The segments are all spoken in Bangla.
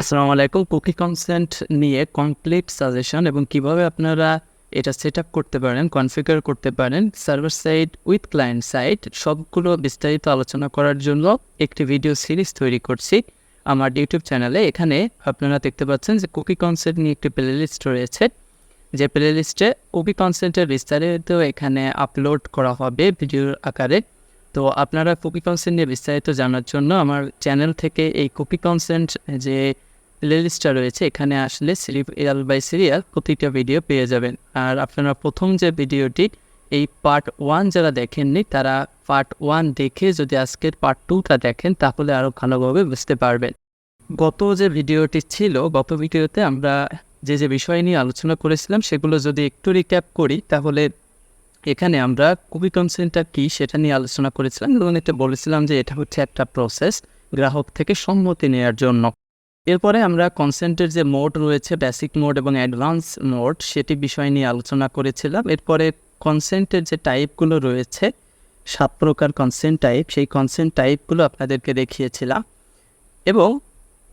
আসসালামু আলাইকুম। কুকি কনসেন্ট নিয়ে কমপ্লিট সাজেশন এবং কিভাবে আপনারা এটা সেটআপ করতে পারেন, কনফিগার করতে পারেন server side with client side সবগুলো বিস্তারিত আলোচনা করার জন্য একটি ভিডিও সিরিজ তৈরি করছি আমার ইউটিউব চ্যানেলে। এখানে আপনারা দেখতে পাচ্ছেন যে কুকি কনসেন্ট নিয়ে একটি প্লেলিস্ট রয়েছে, যে প্লেলিস্টে কুকি কনসেন্টের বিস্তারিত এখানে আপলোড করা হবে ভিডিওর আকারে। তো আপনারা কুকি কনসেন্ট নিয়ে বিস্তারিত জানার জন্য আমার চ্যানেল থেকে এই কুকি কনসেন্ট যে প্লেলিস্টটা রয়েছে এখানে আসলে সিরিয়াল বাই সিরিয়াল প্রতিটা ভিডিও পেয়ে যাবেন। আর আপনারা প্রথম যে ভিডিওটি এই পার্ট 1 যারা দেখেননি তারা পার্ট 1 দেখে যদি আজকের পার্ট 2টা দেখেন তাহলে আরও ভালোভাবে বুঝতে পারবেন। গত যে ভিডিওটি ছিল, গত ভিডিওতে আমরা যে বিষয় নিয়ে আলোচনা করেছিলাম সেগুলো যদি একটু রিক্যাপ করি তাহলে এখানে আমরা কুকি কনসেন্টটা কী সেটা নিয়ে আলোচনা করেছিলাম এবং এটা বলেছিলাম যে এটা হচ্ছে একটা প্রসেস গ্রাহক থেকে সম্মতি নেওয়ার জন্য। এরপরে আমরা কনসেন্টের যে মোড রয়েছে, বেসিক মোড এবং অ্যাডভান্স মোড, সেটি বিষয় নিয়ে আলোচনা করেছিলাম। এরপরে কনসেন্টের যে টাইপগুলো রয়েছে 7 প্রকার কনসেন্ট টাইপ, সেই কনসেন্ট টাইপগুলো আপনাদেরকে দেখিয়েছিলাম এবং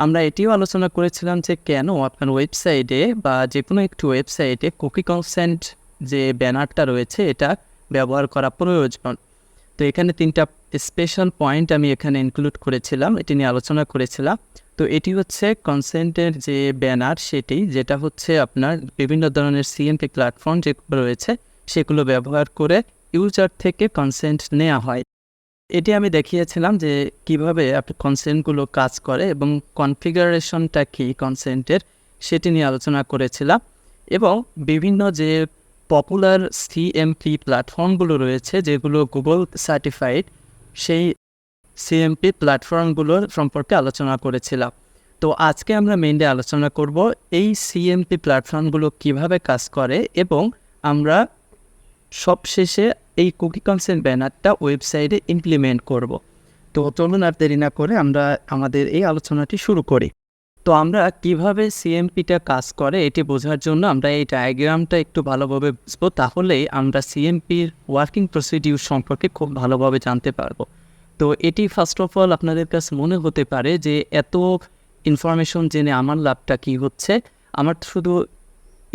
আমরা এটিও আলোচনা করেছিলাম যে কেন আপনার ওয়েবসাইটে বা যে কোনো একটি ওয়েবসাইটে কুকি কনসেন্ট যে ব্যানারটা রয়েছে এটা ব্যবহার করা প্রয়োজন। তো এখানে 3টা স্পেশাল পয়েন্ট আমি এখানে ইনক্লুড করেছিলাম, এটি নিয়ে আলোচনা করেছিলাম। তো এটি হচ্ছে কনসেন্টের যে ব্যানার সেটি, যেটা হচ্ছে আপনার বিভিন্ন ধরনের সিএমপি প্ল্যাটফর্ম যেগুলো রয়েছে সেগুলো ব্যবহার করে ইউজার থেকে কনসেন্ট নেওয়া হয়। এটি আমি দেখিয়েছিলাম যে কিভাবে আপনি কনসেন্টগুলো কাজ করে এবং কনফিগারেশনটা কী কনসেন্টের সেটি নিয়ে আলোচনা করেছিলাম। এবং বিভিন্ন যে পপুলার সিএমপি প্ল্যাটফর্মগুলো রয়েছে যেগুলো গুগল সার্টিফাইড, সেই সিএমপি প্ল্যাটফর্মগুলোর সম্পর্কে আলোচনা করেছিলাম। তো আজকে আমরা মেইনলি আলোচনা করব এই সিএমপি প্ল্যাটফর্মগুলো কিভাবে কাজ করে এবং আমরা সবশেষে এই কুকি কনসেন্ট ব্যানারটা ওয়েবসাইটে ইমপ্লিমেন্ট করব। তো চলুন আর দেরি না করে আমরা আমাদের এই আলোচনাটি শুরু করি। তো আমরা কিভাবে সিএমপিটা কাজ করে এটি বোঝার জন্য আমরা এই ডায়াগ্রামটা একটু ভালোভাবে বুঝবো, তাহলেই আমরা সিএমপির ওয়ার্কিং প্রসিডিউর সম্পর্কে খুব ভালোভাবে জানতে পারবো। তো এটি ফার্স্ট অফ অল আপনাদের কাছে মনে হতে পারে যে এত ইনফরমেশন জেনে আমার লাভটা কী হচ্ছে, আমার শুধু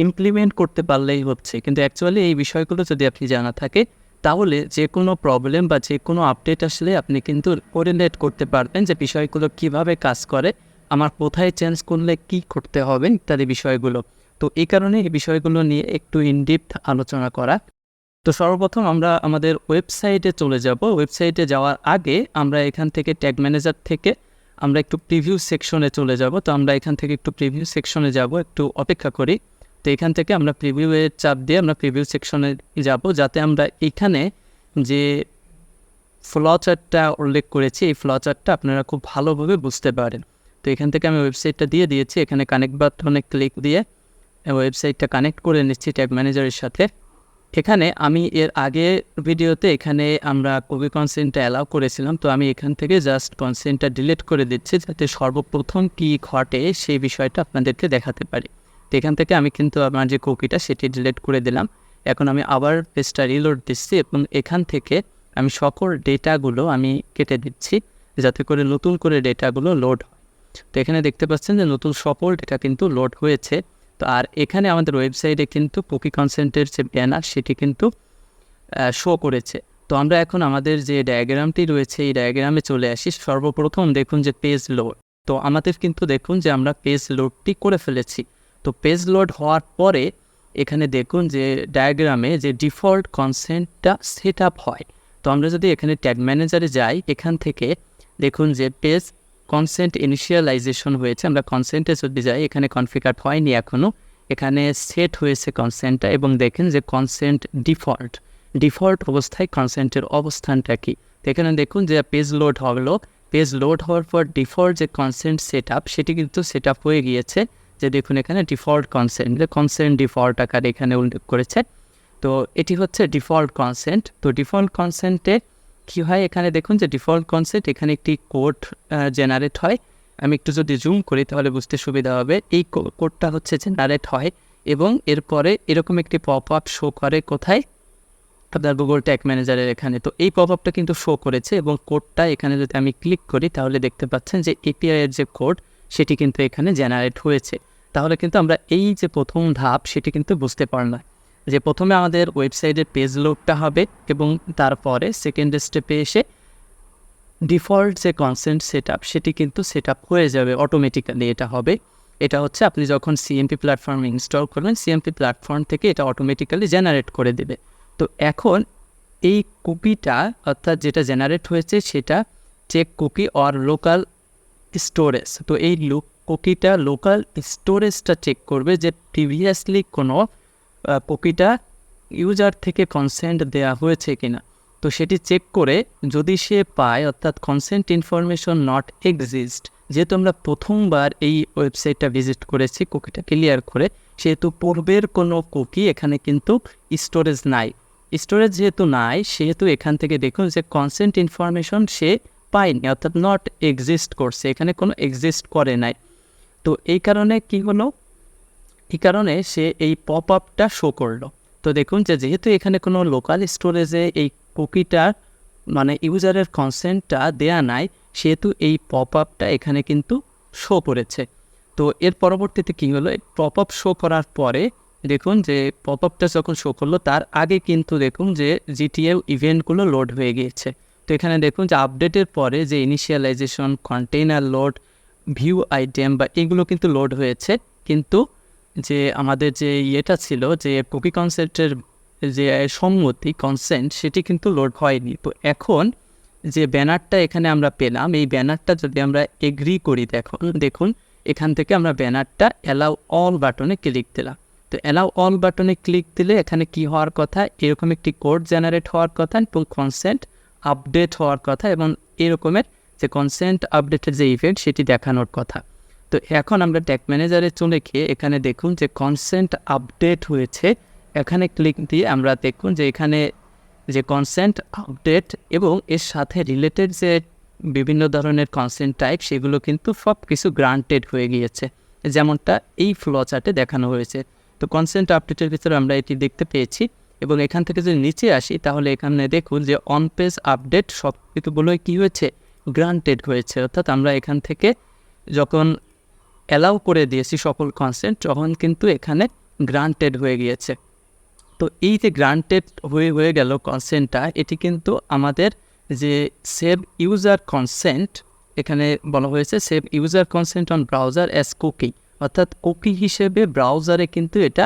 ইমপ্লিমেন্ট করতে পারলেই হচ্ছে। কিন্তু অ্যাকচুয়ালি এই বিষয়গুলো যদি আপনি জানা থাকে তাহলে যে কোনো প্রবলেম বা যে কোনো আপডেট আসলে আপনি কিন্তু কোরিলেট করতে পারবেন যে বিষয়গুলো কিভাবে কাজ করে, আমার কোথায় চেঞ্জ করলে কি করতে হবে ইত্যাদি বিষয়গুলো। তো এই কারণে এই বিষয়গুলো নিয়ে একটু ইনডিপথ আলোচনা করা। তো সর্বপ্রথম আমরা আমাদের ওয়েবসাইটে চলে যাব। ওয়েবসাইটে যাওয়ার আগে আমরা এখান থেকে ট্যাগ ম্যানেজার থেকে আমরা একটু প্রিভিউ সেকশনে চলে যাব। তো আমরা এখান থেকে একটু প্রিভিউ সেকশনে যাব, একটু অপেক্ষা করি। তো এখান থেকে আমরা প্রিভিউয়ের চাপ দিয়ে আমরা প্রিভিউ সেকশনে যাব, যাতে আমরা এখানে যে ফ্লো চার্টটা উল্লেখ করেছি এই ফ্লো চার্টটা আপনারা খুব ভালোভাবে বুঝতে পারেন। তো এখান থেকে আমি ওয়েবসাইটটা দিয়ে দিয়েছি, এখানে কানেক্ট বাটনে ক্লিক দিয়ে ওয়েবসাইটটা কানেক্ট করে নিচ্ছি ট্যাগ ম্যানেজারের সাথে। এখানে আমি এর আগে ভিডিওতে এখানে আমরা কুকি কনসেন্টটা অ্যালাউ করেছিলাম, তো আমি এখান থেকে জাস্ট কনসেন্টটা ডিলিট করে দিচ্ছি যাতে সর্বপ্রথম কী ঘটে সেই বিষয়টা আপনাদেরকে দেখাতে পারি। তো এখান থেকে আমি কিন্তু আমার যে কুকিটা সেটি ডিলিট করে দিলাম। এখন আমি আবার পেজটা রিলোড দিচ্ছি এবং এখান থেকে আমি সকল ডেটাগুলো আমি কেটে দিচ্ছি যাতে করে নতুন করে ডেটাগুলো লোড হয়। তো এখানে দেখতে পাচ্ছেন যে নতুন সকল ডেটা কিন্তু লোড হয়েছে। তো আর এখানে আমাদের ওয়েবসাইটে কিন্তু কুকি কনসেন্টের যে ব্যানার সেটি কিন্তু শো করেছে। তো আমরা এখন আমাদের যে ডায়াগ্রামটি রয়েছে এই ডায়াগ্রামে চলে আসি। সর্বপ্রথম দেখুন যে পেজ লোড। তো আমাদের কিন্তু দেখুন যে আমরা পেজ লোডটি করে ফেলেছি। তো পেজ লোড হওয়ার পরে এখানে দেখুন যে ডায়াগ্রামে যে ডিফল্ট কনসেন্টটা সেট আপ হয়। তো আমরা যদি এখানে ট্যাগ ম্যানেজারে যাই, এখান থেকে দেখুন যে পেজ কনসেন্ট ইনিশিয়ালাইজেশন হয়েছে। আমরা কনসেন্টে যদি যাই, এখানে কনফিগার হয়নি এখনও, এখানে সেট হয়েছে কনসেন্টটা এবং দেখেন যে কনসেন্ট ডিফল্ট অবস্থায় কনসেন্টের অবস্থানটা কি। তো এখানে দেখুন যে পেজ লোড হলো, পেজ লোড হওয়ার পর ডিফল্ট যে কনসেন্ট সেট আপ সেটি কিন্তু সেট আপ হয়ে গিয়েছে। যে দেখুন এখানে ডিফল্ট কনসেন্ট, যে কনসেন্ট ডিফল্ট আকারে এখানে উল্লেখ করেছে। তো এটি হচ্ছে ডিফল্ট কনসেন্ট। তো ডিফল্ট কনসেন্টে কী হয়, এখানে দেখুন যে ডিফল্ট কনসেন্ট এখানে একটি কোড জেনারেট হয়। আমি একটু যদি জুম করি তাহলে বুঝতে সুবিধা হবে। এই কোডটা হচ্ছে জেনারেট হয় এবং এরপরে এরকম একটি পপ আপ শো করে কোথায়, আপনার গুগল ট্যাগ ম্যানেজারের এখানে। তো এই পপ আপটা কিন্তু শো করেছে এবং কোডটা এখানে যদি আমি ক্লিক করি তাহলে দেখতে পাচ্ছেন যে এপিআই এর যে কোড সেটি কিন্তু এখানে জেনারেট হয়েছে। তাহলে কিন্তু আমরা এই যে প্রথম ধাপ সেটি কিন্তু বুঝতে পারলাম যে প্রথমে আমাদের ওয়েবসাইটের পেজ লোডটা হবে এবং তারপরে সেকেন্ড স্টেপে এসে ডিফল্ট যে কনসেন্ট সেটআপ সেটি কিন্তু সেটআপ হয়ে যাবে অটোমেটিক্যালি। এটা হবে, এটা হচ্ছে আপনি যখন সিএমপি প্ল্যাটফর্ম ইনস্টল করবেন সিএমপি প্ল্যাটফর্ম থেকে এটা অটোমেটিক্যালি জেনারেট করে দেবে। তো এখন এই কুকিটা অর্থাৎ যেটা জেনারেট হয়েছে সেটা check cookie or local storage. তো এই কুকিটা লোকাল স্টোরেজটা চেক করবে যে প্রিভিয়াসলি কোনো কুকিটা ইউজার থেকে কনসেন্ট দেওয়া হয়েছে কিনা। তো সেটি চেক করে যদি সে পায় অর্থাৎ কনসেন্ট ইনফরমেশন নট এক্সিস্ট, যেহেতু আমরা প্রথমবার এই ওয়েবসাইটটা ভিজিট করেছি কুকিটা ক্লিয়ার করে, সেহেতু পূর্বের কোনো কুকি এখানে কিন্তু স্টোরেজ নাই। স্টোরেজ যেহেতু নাই সেহেতু এখান থেকে দেখুন যে কনসেন্ট ইনফরমেশন সে পায়নি অর্থাৎ নট এক্সিস্ট করছে, এখানে কোনো এক্সিস্ট করে নাই। তো এই কারণে কি হলো, এই কারণে সে এই পপ আপটা শো করলো। তো দেখুন যে যেহেতু এখানে কোনো লোকাল স্টোরেজে এই কুকিটার মানে ইউজারের কনসেন্টটা দেয়া নাই সেহেতু এই পপ আপটা এখানে কিন্তু শো করেছে। তো এর পরবর্তীতে কী হলো, পপ আপ শো করার পরে দেখুন যে পপ আপটা যখন শো করলো তার আগে কিন্তু দেখুন যে জিটিএল ইভেন্টগুলো লোড হয়ে গিয়েছে। তো এখানে দেখুন যে আপডেটের পরে যে initialisation, container load, view item বা এগুলো কিন্তু লোড হয়েছে, কিন্তু যে আমাদের যে ইয়েটা ছিল যে কুকি কনসেন্টের যে সম্মতি কনসেন্ট সেটি কিন্তু লোড হয়নি। তো এখন যে ব্যানারটা এখানে আমরা পেলাম এই ব্যানারটা যদি আমরা এগ্রি করি দেখুন এখান থেকে আমরা ব্যানারটা অ্যালাউ অল বাটনে ক্লিক দিলাম। তো অ্যালাউ অল বাটনে ক্লিক দিলে এখানে কি হওয়ার কথা, এরকম একটি কোড জেনারেট হওয়ার কথা এবং কনসেন্ট আপডেট হওয়ার কথা এবং এরকমের যে কনসেন্ট আপডেটের যে ইভেন্ট সেটি দেখানোর কথা। তো এখন আমরা ট্যাগ ম্যানেজারে চলে গিয়ে এখানে দেখুন যে কনসেন্ট আপডেট হয়েছে, এখানে ক্লিক দিয়ে আমরা দেখুন যে এখানে যে কনসেন্ট আপডেট এবং এর সাথে রিলেটেড যে বিভিন্ন ধরনের কনসেন্ট টাইপ সেগুলো কিন্তু সব কিছু গ্রান্টেড হয়ে গিয়েছে, যেমনটা এই ফ্লো চার্টে দেখানো হয়েছে। তো কনসেন্ট আপডেটের ভিতরে আমরা এটি দেখতে পেয়েছি এবং এখান থেকে যদি নিচে আসি তাহলে এখানে দেখুন যে অন পেজ আপডেট সব কিছুগুলোই কী হয়েছে, গ্রান্টেড হয়েছে। অর্থাৎ আমরা এখান থেকে যখন অ্যালাউ করে দিয়েছি সকল কনসেন্ট তখন কিন্তু এখানে গ্রান্টেড হয়ে গিয়েছে। তো এই যে গ্রান্টেড হয়ে গেল কনসেন্টটা, এটি কিন্তু আমাদের যে সেভ ইউজার কনসেন্ট এখানে বলা হয়েছে save user consent on browser as cookie, অর্থাৎ কুকি হিসেবে ব্রাউজারে কিন্তু এটা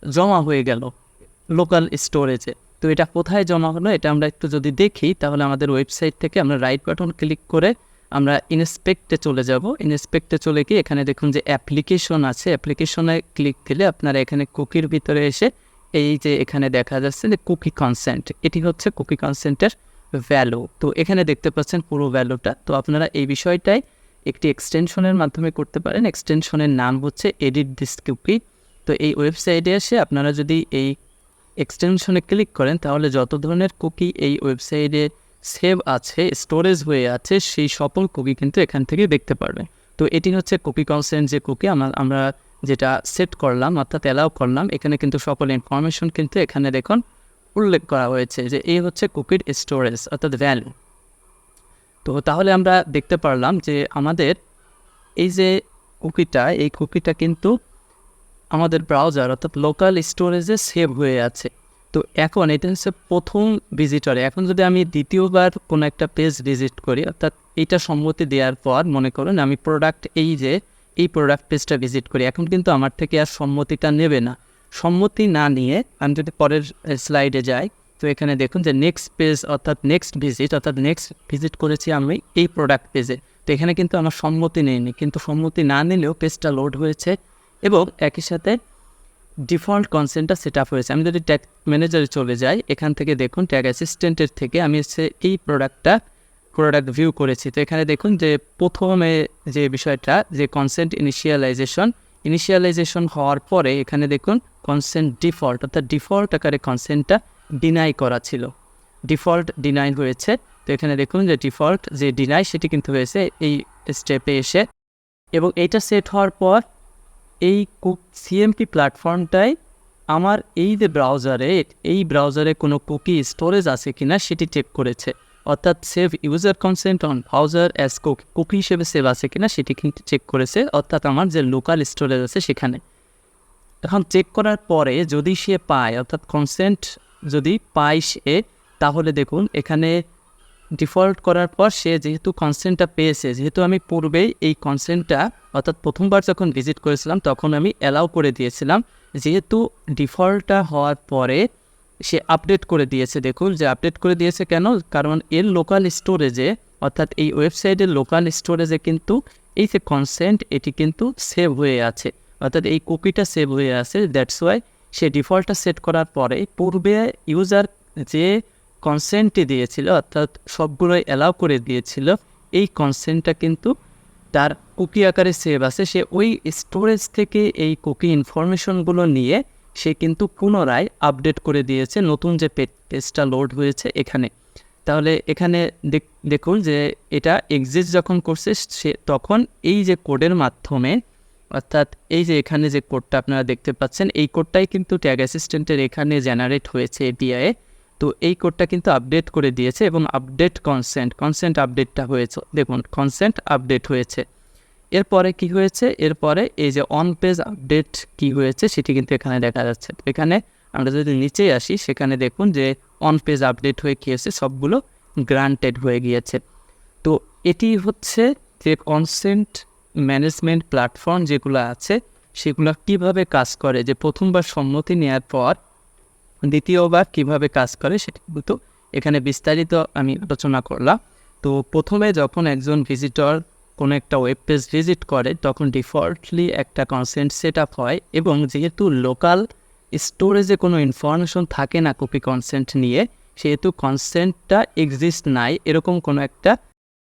জমা হয়ে গেল লোকাল স্টোরেজে। তো এটা কোথায় জমা হলো এটা আমরা একটু যদি দেখি তাহলে আমাদের ওয়েবসাইট থেকে আমরা রাইট বাটন ক্লিক করে আমরা ইনস্পেক্টে চলে যাব। ইনস্পেক্টে চলে গিয়ে এখানে দেখুন যে অ্যাপ্লিকেশন আছে, অ্যাপ্লিকেশনে ক্লিক দিলে আপনারা এখানে কুকির ভিতরে এসে এই যে এখানে দেখা যাচ্ছে যে কুকি কনসেন্ট, এটি হচ্ছে কুকি কনসেন্টের ভ্যালু। তো এখানে দেখতে পাচ্ছেন পুরো ভ্যালুটা। তো আপনারা এই বিষয়টাই একটি এক্সটেনশনের মাধ্যমে করতে পারেন। এক্সটেনশনের নাম হচ্ছে এডিট দিস কুকি। তো এই ওয়েবসাইটে এসে আপনারা যদি এই এক্সটেনশনে ক্লিক করেন তাহলে যত ধরনের কুকি এই ওয়েবসাইটে সেভ আছে, স্টোরেজ হয়ে আছে, সেই সকল কুকি কিন্তু এখান থেকে দেখতে পারবেন। তো এটি হচ্ছে কুকি কনসেন্ট যে কুকি আমরা যেটা সেট করলাম অর্থাৎ অ্যালাউ করলাম, এখানে কিন্তু সকল ইনফরমেশন কিন্তু এখানে দেখুন উল্লেখ করা হয়েছে যে এই হচ্ছে কুকির স্টোরেজ অর্থাৎ ভ্যালু। তো তাহলে আমরা দেখতে পারলাম যে আমাদের এই যে কুকিটা এই কুকিটা কিন্তু আমাদের ব্রাউজার অর্থাৎ লোকাল স্টোরেজে সেভ হয়ে আছে। তো এখন এটা হচ্ছে প্রথম ভিজিটরে। এখন যদি আমি দ্বিতীয়বার কোনো একটা পেজ ভিজিট করি অর্থাৎ এইটা সম্মতি দেওয়ার পর মনে করুন আমি প্রোডাক্ট এই প্রোডাক্ট পেজটা ভিজিট করি, এখন কিন্তু আমার থেকে আর সম্মতিটা নেবে না। সম্মতি না নিয়ে আমি যদি পরের স্লাইডে যাই তো এখানে দেখুন যে নেক্সট পেজ অর্থাৎ নেক্সট ভিজিট করেছি আমি এই প্রোডাক্ট পেজে। তো এখানে কিন্তু আমার সম্মতি নেয়নি, কিন্তু সম্মতি না নিলেও পেজটা লোড হয়েছে এবং একই সাথে ডিফল্ট কনসেন্টটা সেট আপ হয়েছে। আমি যদি ট্যাগ ম্যানেজারে চলে যাই এখান থেকে দেখুন ট্যাগ অ্যাসিস্ট্যান্টের থেকে আমি এই প্রোডাক্ট ভিউ করেছি। তো এখানে দেখুন যে প্রথমে যে বিষয়টা যে কনসেন্ট ইনিশিয়ালাইজেশন হওয়ার পরে এখানে দেখুন কনসেন্ট ডিফল্ট অর্থাৎ ডিফল্ট আকারে কনসেন্টটা ডিনাই করা ছিল, ডিফল্ট ডিনাই হয়েছে। তো এখানে দেখুন যে ডিফল্ট যে ডিনাই সেটি কিন্তু হয়েছে এই স্টেপে এসে, এবং এইটা সেট হওয়ার পর এই সিএমপি প্ল্যাটফর্মটাই আমার এই যে ব্রাউজারে কোনো কুকি স্টোরেজ আছে কিনা সেটি চেক করেছে। অর্থাৎ save user consent on browser as cookie হিসেবে সেভ আছে কিনা সেটি কিন্তু চেক করেছে, অর্থাৎ আমার যে লোকাল স্টোরেজ আছে সেখানে। এখন চেক করার পরে যদি সে পায়, অর্থাৎ কনসেন্ট যদি পায় সে, তাহলে দেখুন এখানে ডিফল্ট করার পর সে যেহেতু কনসেন্টটা পেয়েছে, যেহেতু আমি পূর্বেই এই কনসেন্টটা অর্থাৎ প্রথমবার যখন ভিজিট করেছিলাম তখন আমি অ্যালাউ করে দিয়েছিলাম, যেহেতু ডিফল্টটা হওয়ার পরে সে আপডেট করে দিয়েছে। দেখুন যে আপডেট করে দিয়েছে কেন, কারণ এর লোকাল স্টোরেজে অর্থাৎ এই ওয়েবসাইটের লোকাল স্টোরেজে কিন্তু এই যে কনসেন্ট এটি কিন্তু সেভ হয়ে আছে, অর্থাৎ এই কুকিটা সেভ হয়ে আছে। দ্যাটস ওয়াই সে ডিফল্টটা সেট করার পরে পূর্বে ইউজার যে কনসেন্টটি দিয়েছিল অর্থাৎ সবগুলোই অ্যালাউ করে দিয়েছিল, এই কনসেন্টটা কিন্তু তার কুকি আকারে সেভ আছে। সে ওই স্টোরেজ থেকে এই কুকি ইনফরমেশনগুলো নিয়ে সে কিন্তু পুনরায় আপডেট করে দিয়েছে নতুন যে পেজটা লোড হয়েছে এখানে। তাহলে এখানে দেখুন যে এটা এক্সিস্ট যখন করছে সে তখন এই যে কোডের মাধ্যমে, অর্থাৎ এই যে এখানে যে কোডটা আপনারা দেখতে পাচ্ছেন এই কোডটাই কিন্তু ট্যাগ অ্যাসিস্ট্যান্টের এখানে জেনারেট হয়েছে এপিআইয়ে। তো এই কোডটা কিন্তু আপডেট করে দিয়েছে এবং আপডেট কনসেন্ট আপডেটটা হয়েছে। দেখুন কনসেন্ট আপডেট হয়েছে। এরপরে কি হয়েছে, এরপরে এই যে অন পেজ আপডেট কি হয়েছে সেটি কিন্তু এখানে দেখা যাচ্ছে। এখানে আমরা যদি নিচে আসি সেখানে দেখুন যে অন পেজ আপডেট হয়ে কী হয়েছে, সবগুলো গ্রান্টেড হয়ে গিয়েছে। তো এটি হচ্ছে যে কনসেন্ট ম্যানেজমেন্ট প্ল্যাটফর্ম যেগুলো আছে সেগুলো কিভাবে কাজ করে, যে প্রথমবার সম্মতি নেওয়ার পর দ্বিতীয়বার কিভাবে কাজ করে সেটি কিন্তু এখানে বিস্তারিত আমি আলোচনা করলাম। তো প্রথমে যখন একজন ভিজিটর কোনো একটা ওয়েব পেজ ভিজিট করে তখন ডিফল্টলি একটা কনসেন্ট সেট আপ হয়, এবং যেহেতু লোকাল স্টোরেজে কোনো ইনফরমেশন থাকে না কপি কনসেন্ট নিয়ে, সেহেতু কনসেন্টটা এক্সিস্ট নাই এরকম কোনো একটা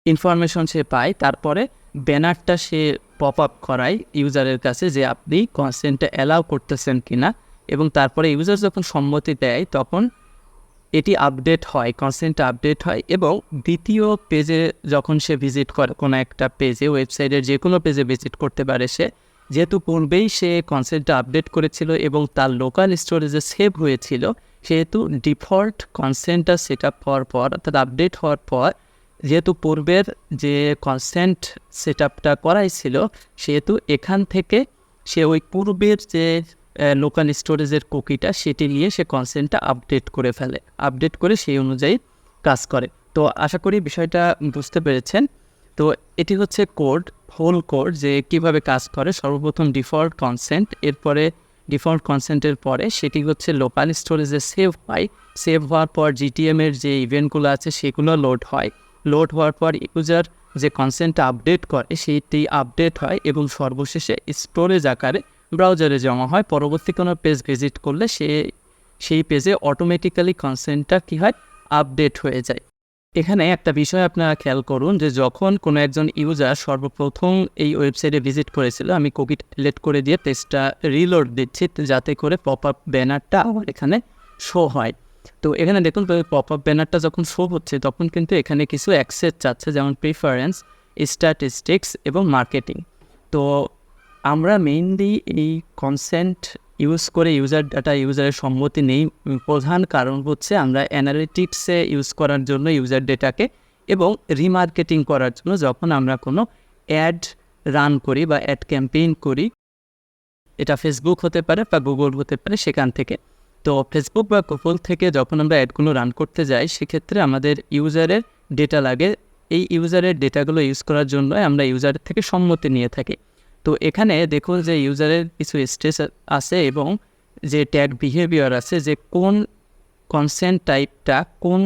ইনফরমেশন সে পায়। তারপরে ব্যানারটা সে পপ আপ করায় ইউজারের কাছে যে আপনি কনসেন্টটা অ্যালাউ করতেছেন কিনা, এবং তারপরে ইউজার যখন সম্মতি দেয় তখন এটি আপডেট হয়, কনসেন্টটা আপডেট হয়। এবং দ্বিতীয় পেজে যখন সে ভিজিট করে কোনো একটা পেজে, ওয়েবসাইটের যে কোনো পেজে ভিজিট করতে পারে সে, যেহেতু পূর্বেই সে কনসেন্টটা আপডেট করেছিল এবং তার লোকাল স্টোরেজে সেভ হয়েছিল, সেহেতু ডিফল্ট কনসেন্টটা সেট আপ হওয়ার পর অর্থাৎ আপডেট হওয়ার পর, যেহেতু পূর্বের যে কনসেন্ট সেট আপটা করাই ছিল, সেহেতু এখান থেকে সে ওই পূর্বের যে লোকাল স্টোরেজের কুকিটা সেটি নিয়ে সে কনসেন্টটা আপডেট করে ফেলে, আপডেট করে সেই অনুযায়ী কাজ করে। তো আশা করি বিষয়টা বুঝতে পেরেছেন। তো এটি হচ্ছে কোড, হোল কোড যে কিভাবে কাজ করে। সর্বপ্রথম ডিফল্ট কনসেন্ট, এরপরে ডিফল্ট কনসেন্টের পরে সেটি হচ্ছে লোকাল স্টোরেজে সেভ হয়, সেভ হওয়ার পর জিটিএমের যে ইভেন্টগুলো আছে সেগুলো লোড হয়, লোড হওয়ার পর ইউজার যে কনসেন্টটা আপডেট করে সেইটি আপডেট হয় এবং সর্বশেষে স্টোরেজ আকারে ব্রাউজারে জমা হয়। পরবর্তী কোনো পেজ ভিজিট করলে সেই পেজে অটোমেটিক্যালি কনসেন্টটা কী হয়, আপডেট হয়ে যায়। এখানে একটা বিষয় আপনারা খেয়াল করুন যে যখন কোনো একজন ইউজার সর্বপ্রথম এই ওয়েবসাইটে ভিজিট করেছিল, আমি কুকি ডিলিট করে দিয়ে পেজটা রিলোড দিচ্ছি যাতে করে পপ আপ ব্যানারটা আমার এখানে শো হয়। তো এখানে দেখুন পপ আপ ব্যানারটা যখন শো হচ্ছে তখন কিন্তু এখানে কিছু অ্যাক্সেস চাচ্ছে, যেমন প্রিফারেন্স, স্ট্যাটিস্টিক্স এবং মার্কেটিং। তো আমরা মেইনলি এই কনসেন্ট ইউজ করে ইউজার ডাটা, ইউজারের সম্মতি নেই, প্রধান কারণ হচ্ছে আমরা অ্যানালিটিক্সে ইউজ করার জন্য ইউজার ডেটাকে, এবং রিমার্কেটিং করার জন্য যখন আমরা কোনো অ্যাড রান করি বা অ্যাড ক্যাম্পেইন করি, এটা ফেসবুক হতে পারে বা গুগল হতে পারে, সেখান থেকে। তো ফেসবুক বা গুগল থেকে যখন আমরা অ্যাডগুলো রান করতে যাই সেক্ষেত্রে আমাদের ইউজারের ডেটা লাগে, এই ইউজারের ডেটাগুলো ইউজ করার জন্য আমরা ইউজারের থেকে সম্মতি নিয়ে থাকি। তো এখানে দেখুন যে ইউজারের কিছু স্টেজ আছে এবং যে ট্যাগ বিহেভিয়ার আছে, যে কোন কনসেন্ট টাইপটা কোন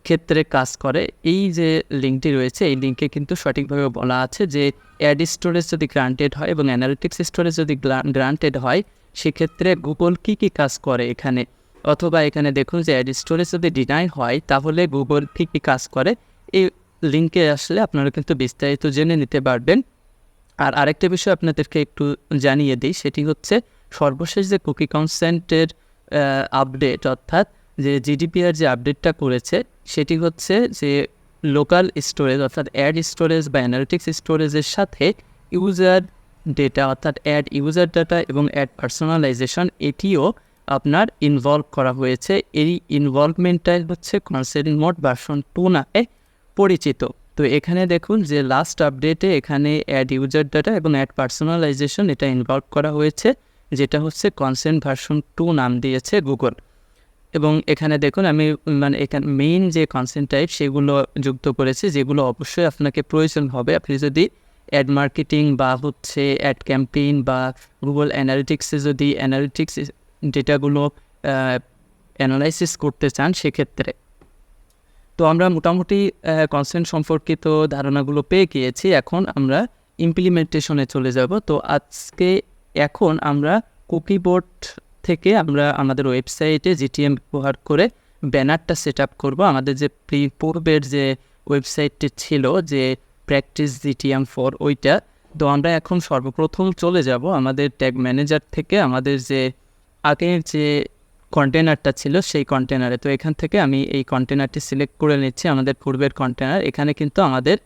ক্ষেত্রে কাজ করে। এই যে লিঙ্কটি রয়েছে এই লিঙ্কে কিন্তু সঠিকভাবে বলা আছে যে অ্যাড স্টোরেজ যদি গ্রান্টেড হয় এবং অ্যানালিটিক্স স্টোরেজ যদি গ্রান্টেড হয় সেক্ষেত্রে গুগল কী কাজ করে এখানে, অথবা এখানে দেখুন যে অ্যাড স্টোরেজ যদি ডিনাই হয় তাহলে গুগল কী কাজ করে। এই লিঙ্কে আসলে আপনারা কিন্তু বিস্তারিত জেনে নিতে পারবেন। আর আরেকটা বিষয় আপনাদেরকে একটু জানিয়ে দিই, সেটি হচ্ছে সর্বশেষ যে কুকি কনসেন্টের আপডেট, অর্থাৎ যে জিডিপিআর যে আপডেটটা করেছে সেটি হচ্ছে যে লোকাল স্টোরেজ অর্থাৎ অ্যাড স্টোরেজ বা অ্যানালিটিক্স স্টোরেজের সাথে ইউজার ডেটা অর্থাৎ অ্যাড ইউজার ডাটা এবং অ্যাড পার্সোনালাইজেশন এটিও আপনার ইনভলভ করা হয়েছে। এই ইনভলভমেন্টটাই হচ্ছে কনসেন্ট মোড ভার্সন 2 নামে পরিচিত। তো এখানে দেখুন যে লাস্ট আপডেটে এখানে অ্যাড ইউজার ডাটা এবং অ্যাড পার্সোনালাইজেশন এটা ইনভলভ করা হয়েছে, যেটা হচ্ছে কনসেন্ট ভার্সন 2 নাম দিয়েছে গুগল। এবং এখানে দেখুন আমি এখানে মেইন যে কনসেন্ট টাইপ সেগুলো যুক্ত করেছি, যেগুলো অবশ্যই আপনাকে প্রয়োজন হবে আপনি যদি অ্যাড মার্কেটিং বা হচ্ছে অ্যাড ক্যাম্পেইন বা গুগল অ্যানালিটিক্সে যদি অ্যানালিটিক্স ডেটাগুলো অ্যানালাইসিস করতে চান সেক্ষেত্রে। তো আমরা মোটামুটি কনসেন্ট সম্পর্কিত ধারণাগুলো পেয়ে গিয়েছি, এখন আমরা ইমপ্লিমেন্টেশনে চলে যাব। তো এখন আমরা কুকি বোর্ড থেকে আমরা আমাদের ওয়েবসাইটে জিটিএম ব্যবহার করে ব্যানারটা সেট আপ করবো। আমাদের যে পূর্বের যে ওয়েবসাইটটি ছিল যে প্র্যাকটিস জিটিএম4 ওইটা। তো আমরা এখন সর্বপ্রথম চলে যাব আমাদের ট্যাগ ম্যানেজার থেকে আমাদের যে আগের যে কন্টেনারটা ছিল সেই কন্টেনারে। তো এখান থেকে আমি এই কন্টেনারটি সিলেক্ট করে নিচ্ছি, আমাদের পূর্বের কন্টেনার। এখানে কিন্তু আমাদের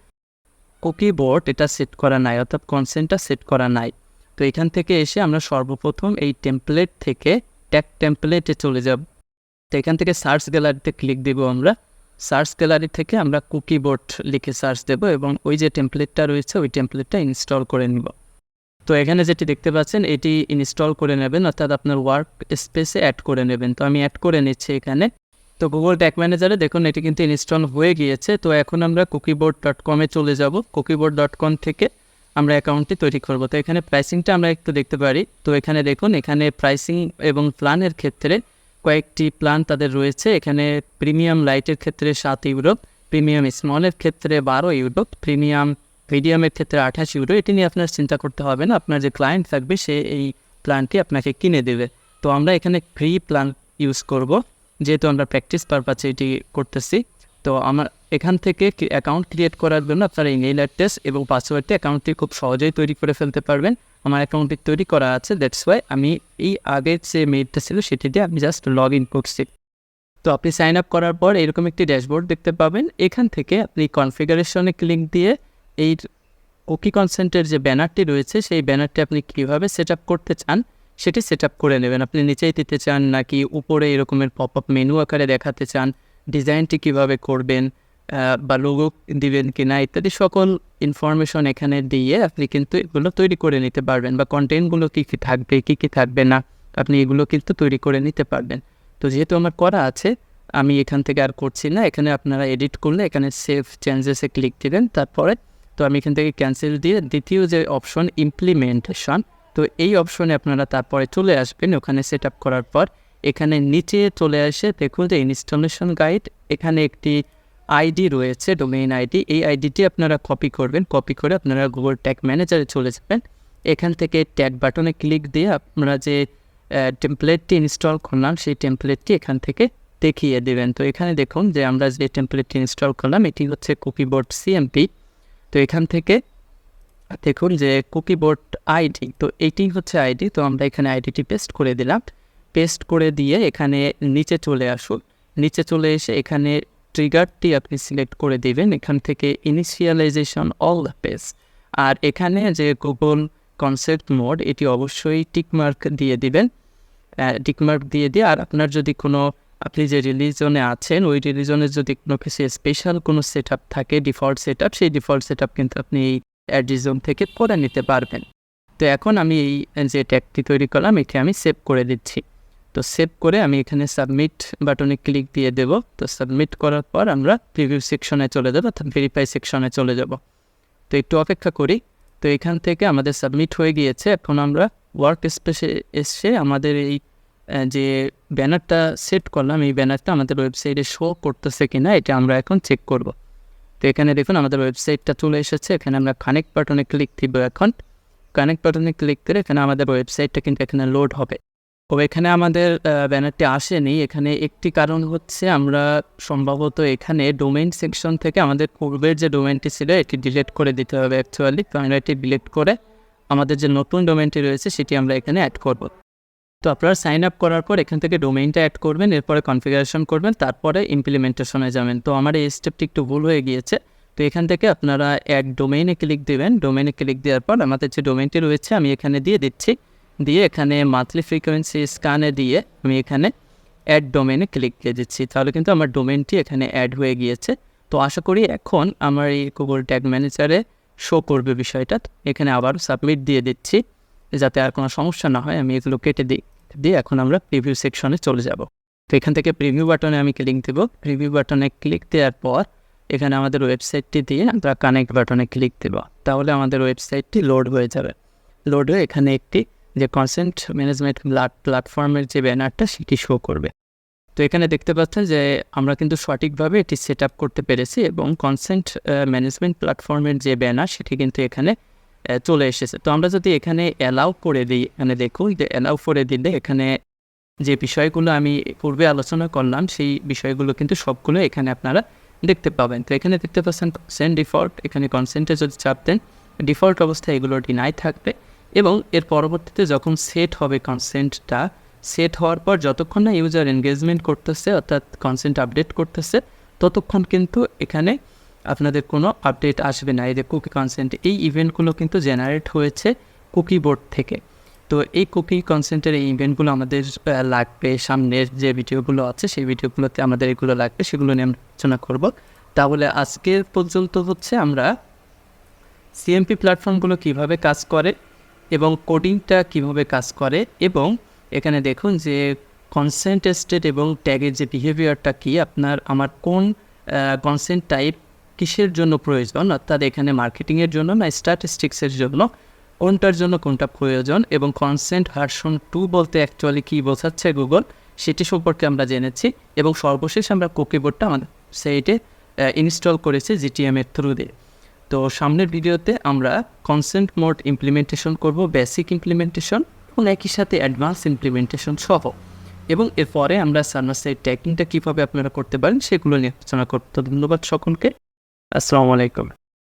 কুকি বোর্ড এটা সেট করা নাই, অর্থাৎ কনসেন্টটা সেট করা নাই। তো এখান থেকে এসে আমরা সর্বপ্রথম এই টেমপ্লেট থেকে ট্যাগ টেমপ্লেটে চলে যাব। তো এখান থেকে সার্চ গ্যালারিতে ক্লিক দেব। আমরা সার্চ গ্যালারি থেকে আমরা কুকি বোর্ড লিখে সার্চ দেব এবং ওই যে টেমপ্লেটটা রয়েছে ওই টেমপ্লেটটা ইনস্টল করে নিব। তো এখানে যেটি দেখতে পাচ্ছেন এটি ইনস্টল করে নেবেন, অর্থাৎ আপনার ওয়ার্ক স্পেসে অ্যাড করে নেবেন। তো আমি অ্যাড করে নিচ্ছি এখানে। তো গুগল ট্যাগ ম্যানেজারে দেখুন এটি কিন্তু ইনস্টল হয়ে গিয়েছে। তো এখন আমরা কুকিবোর্ড.com এ চলে যাব। কুকিবোর্ড.com থেকে আমরা অ্যাকাউন্টটি তৈরি করব। তো এখানে প্রাইসিংটা আমরা একটু দেখতে পারি। তো এখানে দেখুন এখানে প্রাইসিং এবং প্ল্যানের ক্ষেত্রে কয়েকটি প্ল্যান তাদের রয়েছে। এখানে প্রিমিয়াম লাইটের ক্ষেত্রে 7 ইউরো, প্রিমিয়াম স্মলের ক্ষেত্রে 12 ইউরো, প্রিমিয়াম মিডিয়ামের ক্ষেত্রে 28 ইউরো। এটি নিয়ে আপনার চিন্তা করতে হবে না, আপনার যে ক্লায়েন্ট থাকবে সে এই প্ল্যানটি আপনাকে কিনে দেবে। তো আমরা এখানে ফ্রি প্ল্যান ইউজ করব, যেহেতু আমরা প্র্যাকটিস পারপাসে এটি করতেছি। তো আমার এখান থেকে অ্যাকাউন্ট ক্রিয়েট করার জন্য আপনার ইমেইল অ্যাড্রেস এবং পাসওয়ার্ডটি অ্যাকাউন্টটি খুব সহজেই তৈরি করে ফেলতে পারবেন। আমার অ্যাকাউন্টটি তৈরি করা আছে, দ্যাটস ওয়াই আমি এই আগের যে মেইলটা ছিল সেটি দিয়ে আমি জাস্ট লগ ইন করছি। তো আপনি সাইন আপ করার পর এরকম একটি ড্যাশবোর্ড দেখতে পাবেন। এখান থেকে আপনি কনফিগারেশনে ক্লিক দিয়ে এই কুকি কনসেন্টের যে ব্যানারটি রয়েছে সেই ব্যানারটি আপনি কীভাবে সেট আপ করতে চান সেটি সেট আপ করে নেবেন। আপনি নিচেই দিতে চান নাকি উপরে এরকমের পপ আপ মেনু আকারে দেখাতে চান, ডিজাইনটি কিভাবে করবেন বা লোগো দিবেন কিনা ইত্যাদি সকল ইনফরমেশন এখানে দিয়ে আপনি কিন্তু এগুলো তৈরি করে নিতে পারবেন, বা কন্টেন্টগুলো কী কী থাকবে কী কী থাকবে না আপনি এগুলো কিন্তু তৈরি করে নিতে পারবেন। তো যেহেতু আমার করা আছে আমি এখান থেকে আর করছি না। এখানে আপনারা এডিট করলে এখানে সেভ চেঞ্জেসে ক্লিক দিবেন। তারপরে তো আমি এখান থেকে ক্যান্সেল দিয়ে দ্বিতীয় যে অপশন ইমপ্লিমেন্টেশন, তো এই অপশনে আপনারা তারপরে চলে আসবেন। ওখানে সেট আপ করার পর এখানে নিচে চলে আসে দেখুন যে ইনস্টলেশন গাইড, এখানে একটি আইডি রয়েছে ডোমেইন আইডি। এই আইডিটি আপনারা কপি করবেন, কপি করে আপনারা গুগল ট্যাগ ম্যানেজারে চলে যাবেন। এখান থেকে ট্যাগ বাটনে ক্লিক দিয়ে আপনারা যে টেমপ্লেটটি ইনস্টল করলাম সেই টেমপ্লেটটি এখান থেকে দেখিয়ে দেবেন। তো এখানে দেখুন যে আমরা যে টেমপ্লেটটি ইনস্টল করলাম এটি হচ্ছে কুকিবোর্ড সিএমপি। তো এখান থেকে দেখুন যে কুকিবোর্ড আইডি, তো এইটি হচ্ছে আইডি। তো আমরা এখানে আইডিটি পেস্ট করে দিলাম। পেস্ট করে দিয়ে এখানে নিচে চলে আসুন। নিচে চলে এসে এখানে ট্রিগারটি আপনি সিলেক্ট করে দিবেন। এখান থেকে ইনিশিয়ালাইজেশন অল দ্য পেজ, আর এখানে যে গুগল কনসেপ্ট মোড এটি অবশ্যই টিকমার্ক দিয়ে দিবেন। টিকমার্ক দিয়ে দিয়ে আর আপনার যদি কোনো আপনি যে রিলিজনে আছেন ওই রিলিজনের যদি কোনো কিছু স্পেশাল কোনো সেট আপ থাকে ডিফল্ট সেট আপ, সেই ডিফল্ট সেট আপ কিন্তু আপনি এই অ্যাডিজন থেকে করে নিতে পারবেন। তো এখন আমি এই যে ট্যাগটি তৈরি করলাম এটি আমি সেভ করে দিচ্ছি। তো সেভ করে আমি এখানে সাবমিট বাটনে ক্লিক দিয়ে দেব। তো সাবমিট করার পর আমরা প্রিভিউ সেকশনে চলে যাব, অর্থাৎ ভেরিফাই সেকশনে চলে যাব। তো একটু অপেক্ষা করি। তো এখান থেকে আমাদের সাবমিট হয়ে গিয়েছে। এখন আমরা ওয়ার্ক স্পেসে এসে আমাদের এই যে ব্যানারটা সেট করলাম এই ব্যানারটা আমাদের ওয়েবসাইটে শো করতেছে কিনা এটা আমরা এখন চেক করব। তো এখানে দেখুন আমাদের ওয়েবসাইটটা চলে এসেছে। এখানে আমরা কানেক্ট বাটনে ক্লিক দিব। এখন কানেক্ট বাটনে ক্লিক করে এখানে আমাদের ওয়েবসাইটটা কিন্তু এখানে লোড হবে। তো এখানে আমাদের ব্যানারটি আসেনি। এখানে একটি কারণ হচ্ছে আমরা সম্ভবত এখানে ডোমেইন সেকশন থেকে আমাদের পূর্বের যে ডোমেইনটি ছিল এটি ডিলিট করে দিতে হবে অ্যাকচুয়ালি। তো আমরা এটি ডিলিট করে আমাদের যে নতুন ডোমেইনটি রয়েছে সেটি আমরা এখানে অ্যাড করব। তো আপনারা সাইন আপ করার পর এখান থেকে ডোমেইনটা অ্যাড করবেন, এরপরে কনফিগারেশন করবেন, তারপরে ইমপ্লিমেন্টেশনে যাবেন। তো আমার এই স্টেপটি একটু ভুল হয়ে গিয়েছে। তো এখান থেকে আপনারা অ্যাড ডোমেইনে ক্লিক দেবেন। ডোমেইনে ক্লিক দেওয়ার পর আমাদের যে ডোমেইনটি রয়েছে আমি এখানে দিয়ে দিচ্ছি। দিয়ে এখানে মান্থলি ফ্রিকোয়েন্সি স্ক্যানে দিয়ে আমি এখানে অ্যাড ডোমেনে ক্লিক দিয়ে দিচ্ছি, তাহলে কিন্তু আমার ডোমেনটি এখানে অ্যাড হয়ে গিয়েছে। তো আশা করি এখন আমার এই গুগল ট্যাগ ম্যানেজারে শো করবে বিষয়টা। এখানে আবারও সাবমিট দিয়ে দিচ্ছি যাতে আর কোনো সমস্যা না হয়। আমি এগুলো কেটে দিই, দিয়ে এখন আমরা প্রিভিউ সেকশনে চলে যাব। তো এখান থেকে প্রিভিউ বাটনে আমি ক্লিক দেবো। প্রিভিউ বাটনে ক্লিক দেওয়ার পর এখানে আমাদের ওয়েবসাইটটি দিয়ে আমরা কানেক্ট বাটনে ক্লিক দেব, তাহলে আমাদের ওয়েবসাইটটি লোড হয়ে যাবে। লোড হয়ে এখানে একটি যে কনটেন্ট ম্যানেজমেন্ট প্ল্যাটফর্মের যে ব্যানারটা সেটি শো করবে। তো এখানে দেখতে পাচ্ছেন যে আমরা কিন্তু সঠিকভাবে এটি সেট আপ করতে পেরেছি এবং কনটেন্ট ম্যানেজমেন্ট প্ল্যাটফর্মের যে ব্যানার সেটি কিন্তু এখানে চলে এসেছে। তো আমরা যদি এখানে অ্যালাউ করে দিই, এখানে দেখুন যে অ্যালাউ করে দিলে এখানে যে বিষয়গুলো আমি পূর্বে আলোচনা করলাম সেই বিষয়গুলো কিন্তু সবগুলো এখানে আপনারা দেখতে পাবেন। তো এখানে দেখতে পাচ্ছেন কনসেন্ট ডিফল্ট, এখানে কনসেন্টে যদি চাপ দেন ডিফল্ট অবস্থায় এগুলো ডিনাই থাকবে এবং এর পরবর্তীতে যখন সেট হবে কনসেন্টটা, সেট হওয়ার পর যতক্ষণ না ইউজার এনগেজমেন্ট করতেছে অর্থাৎ কনসেন্ট আপডেট করতেছে ততক্ষণ কিন্তু এখানে আপনাদের কোনো আপডেট আসবে না। এই যে কুকি কনসেন্ট, এই ইভেন্টগুলো কিন্তু জেনারেট হয়েছে কুকি বোর্ড থেকে। তো এই কুকি কনসেন্টের এই ইভেন্টগুলো আমাদের লাগবে, সামনের যে ভিডিওগুলো আছে সেই ভিডিওগুলোতে আমাদের এগুলো লাগবে, সেগুলো নিয়ে আমরা আলোচনা করব। তাহলে আজকের পর্যন্ত হচ্ছে আমরা সিএমপি প্ল্যাটফর্মগুলো কিভাবে কাজ করে এবং কোডিংটা কিভাবে কাজ করে, এবং এখানে দেখুন যে কনসেন্ট স্টেট এবং ট্যাগের যে বিহেভিয়ারটা কি, আমার কোন কনসেন্ট টাইপ কিসের জন্য প্রয়োজন, অর্থাৎ এখানে মার্কেটিংয়ের জন্য না স্ট্যাটিস্টিক্সের জন্য, কোনটার জন্য কোনটা প্রয়োজন, এবং কনসেন্ট ভার্সন 2 বলতে অ্যাকচুয়ালি কী বোঝাচ্ছে গুগল সেটি সম্পর্কে আমরা জেনেছি। এবং সর্বশেষ আমরা কুকি বোর্ডটা আমাদের সাইটে ইনস্টল করেছি জিটিএমের থ্রু দিয়ে। তো সামনের ভিডিওতে আমরা কনসেন্ট মোড ইমপ্লিমেন্টেশন করব, বেসিক ইমপ্লিমেন্টেশন এবং একই সাথে অ্যাডভান্স ইমপ্লিমেন্টেশন সহ, এবং এরপরে আমরা সার্ভার সাইড ট্র্যাকিংটা কীভাবে আপনারা করতে পারেন সেগুলো নিয়ে আলোচনা করতে। ধন্যবাদ সকলকে, আসসালামু আলাইকুম।